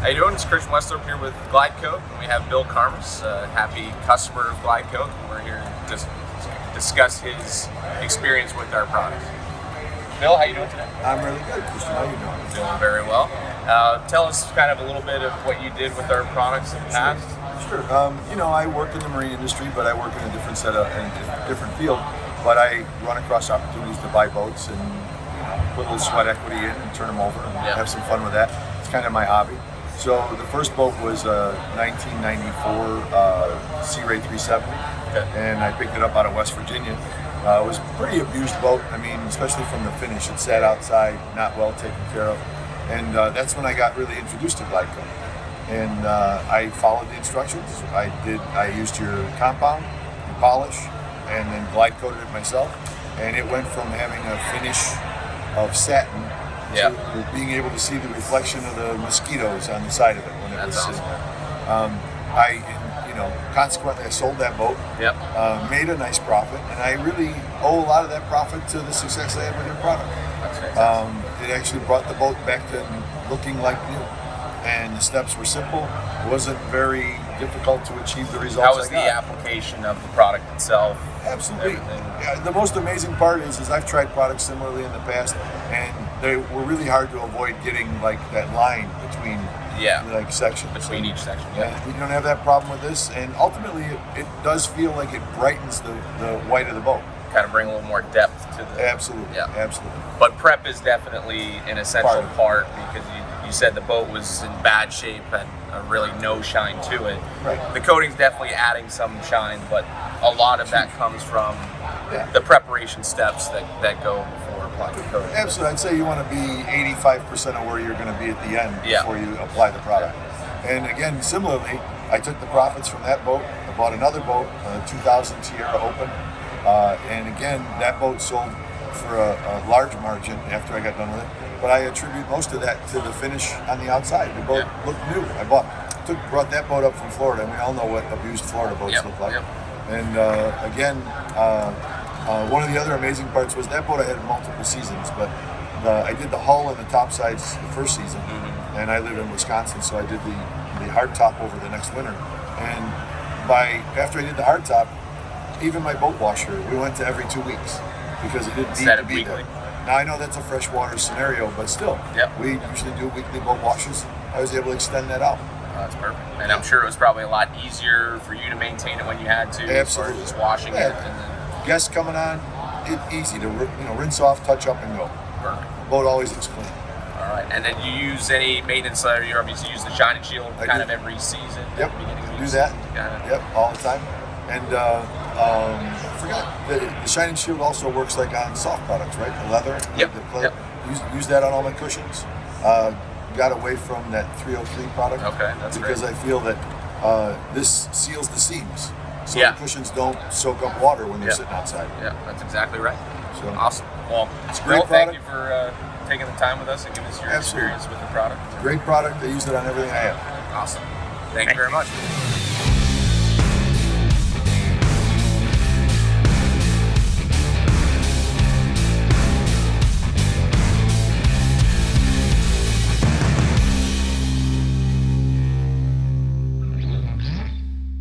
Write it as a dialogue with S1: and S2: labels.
S1: How you doing? It's Christian Westhorpe here with Glidecoat, and we have Bill Karmis, a happy customer of Glidecoat, and we're here to just discuss his experience with our products. Bill, how you doing today?
S2: I'm really good, Christian. How you doing?
S1: Doing very well. Tell us kind of a little bit of what you did with our products in the past.
S2: Sure. I work in the marine industry, but I work in a different setup and a different field. But I run across opportunities to buy boats and put a little sweat equity in and turn them over and have some fun with that. It's kind of my hobby. So the first boat was a 1994 Sea Ray 370, and I picked it up out of West Virginia. It was a pretty abused boat. I mean, especially from the finish. It sat outside, not well taken care of. And that's when I got really introduced to Glidecoat. And I followed the instructions. I used your compound, your polish, and then Glidecoated it myself. And it went from having a finish of satin to being able to see the reflection of the mosquitoes on the side of it when it was sitting there. Consequently, I sold that boat, made a nice profit, and I really owe a lot of that profit to the success I had with your product. It actually brought the boat back to looking like new, and the steps were simple. It wasn't very difficult to achieve the results.
S1: How was the application of the product itself?
S2: Absolutely. Yeah, the most amazing part is I've tried products similarly in the past, and they were really hard to avoid getting like that line between like sections.
S1: Between each section,
S2: We don't have that problem with this, and ultimately it does feel like it brightens the white of the boat.
S1: Kind of bring a little more depth to the...
S2: Absolutely, absolutely.
S1: But prep is definitely an essential part because you said the boat was in bad shape and really no shine to it.
S2: Right.
S1: The coating's definitely adding some shine, but a lot of that comes from the preparation steps that go before applying the coating.
S2: Absolutely. I'd say you want to be 85% of where you're going to be at the end before you apply the product. And again, similarly, I took the profits from that boat. I bought another boat, a 2000 Sierra Open. And again, that boat sold for a large margin after I got done with it. But I attribute most of that to the finish on the outside. The boat looked new. I brought that boat up from Florida, and we all know what abused Florida boats look like. And again, one of the other amazing parts was that boat I had multiple seasons, but I did the hull and the top sides the first season, and I live in Wisconsin, so I did the hard top over the next winter. And after I did the hard top, even my boat washer, we went to every 2 weeks because it didn't need to be there. Now I know that's a freshwater scenario, but still, we usually do weekly boat washes. I was able to extend that out.
S1: That's perfect. And I'm sure it was probably a lot easier for you to maintain it when you had to.
S2: Absolutely.
S1: Just washing it. And then...
S2: Guests coming on, easy to rinse off, touch up, and go.
S1: Perfect.
S2: Boat always looks clean.
S1: All right. And then you use any maintenance? You obviously use the Shining Shield every season.
S2: Yep. Do that. Yep. All the time. And I forgot the Shining Shield also works like on soft products, right? The leather. Use that on all my cushions. Got away from that 303 product. Because I feel that this seals the seams, so the cushions don't soak up water when they're sitting outside.
S1: Yeah, that's exactly right.
S2: So
S1: awesome. Well,
S2: it's a great
S1: product. Thank you for taking the time with us and giving us your experience with the product.
S2: Great product. I use it on everything I have.
S1: Awesome. Thank you very much.